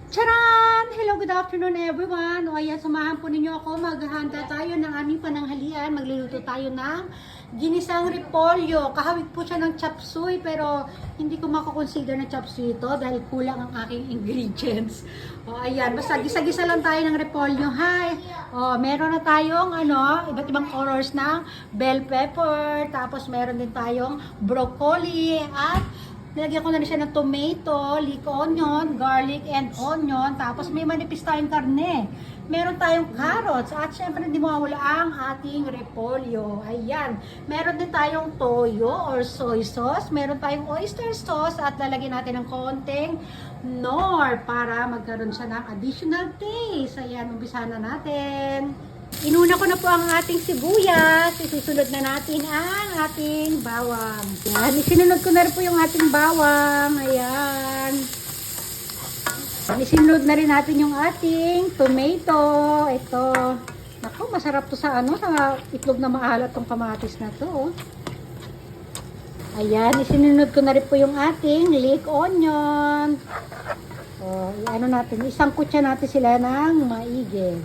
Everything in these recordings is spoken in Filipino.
Charan! Hello, good afternoon everyone. O ayan, samahan po ninyo ako. Maghahanda tayo ng aming pananghalian. Magluluto tayo ng ginisang repolyo. Kahawig po siya ng chop suey, pero hindi ko makakonsider na chop suey ito dahil kulang ang aking ingredients. O ayan, basta gisa-gisa lang tayo ng repolyo. Hi! O, meron na tayong iba't ibang colors ng bell pepper. Tapos meron din tayong broccoli at nilagyan ko na rin siya ng tomato, leek onion, garlic, and onion. Tapos may manipis tayong karne. Meron tayong carrots. At syempre hindi mawawala ang ating repolyo. Ayan. Meron din tayong toyo or soy sauce. Meron tayong oyster sauce. At lalagyan natin ng konting nor para magkaroon siya ng additional taste. Ayan, umpisahan na natin. Inuna ko na po ang ating sibuyas. Isusunod na natin ang ating bawang. Ayan, isinunod ko na rin po yung ating bawang. Ayan. Isinunod na rin natin yung ating tomato. Ito. Naku, masarap to sa sa itlog na maalat tong kamatis na to. Ayan, isinunod ko na rin po yung ating leek onion. Natin, isang kutsa natin sila ng maigi.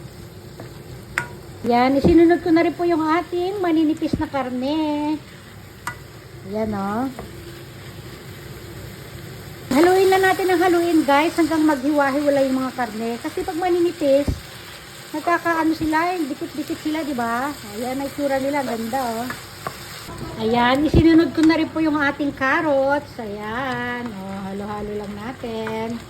Yan, isinunod ko na rin po yung ating maninipis na karne. Yan Haluin na natin ang haluin guys hanggang maghiwa-hiwala yung mga karne. Kasi pag maninipis, nagkakaano sila, dikit-dikit sila, di ba? Ayan, ay itsura nila, ganda Ayan, isinunod ko na rin po yung ating carrots. Ayan, halo-halo lang natin.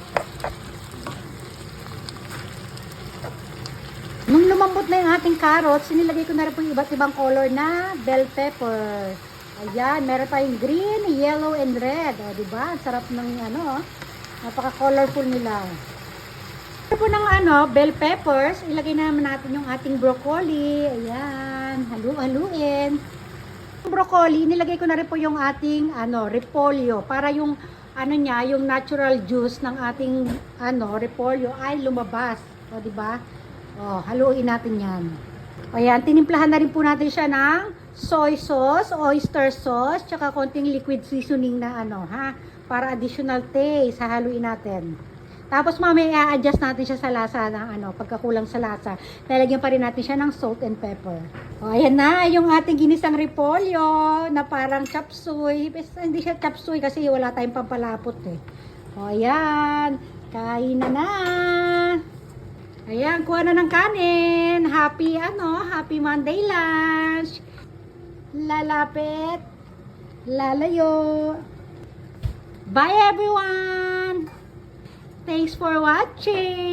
Nung lumambot na yung ating carrots, sinilagay ko na rin po yung iba't ibang color na bell pepper. Ayan, meron tayong green, yellow, and red. O, diba? Ang sarap ng napaka-colorful nila. Ito po ng bell peppers, ilagay naman natin yung ating broccoli. Ayan, halu-haluin. Yung broccoli, nilagay ko na rin po yung ating repolyo para yung yung natural juice ng ating repolyo ay lumabas. O, diba? Haluin natin yan. Ayan, tinimplahan na rin po natin siya ng soy sauce, oyster sauce, tsaka konting liquid seasoning na para additional taste. Haluin natin. Tapos mamaya i-adjust natin siya sa lasa ng pagkakulang sa lasa. Lalagyan pa rin natin siya ng salt and pepper. Ayan na, yung ating ginisang repolyo na parang chop suey. Hindi siya chop suey kasi wala tayong pampalapot ayan, kain na. Ayan, kuha na ng kanin. Happy Monday lunch. Lalapit. Lalayo. Bye everyone. Thanks for watching.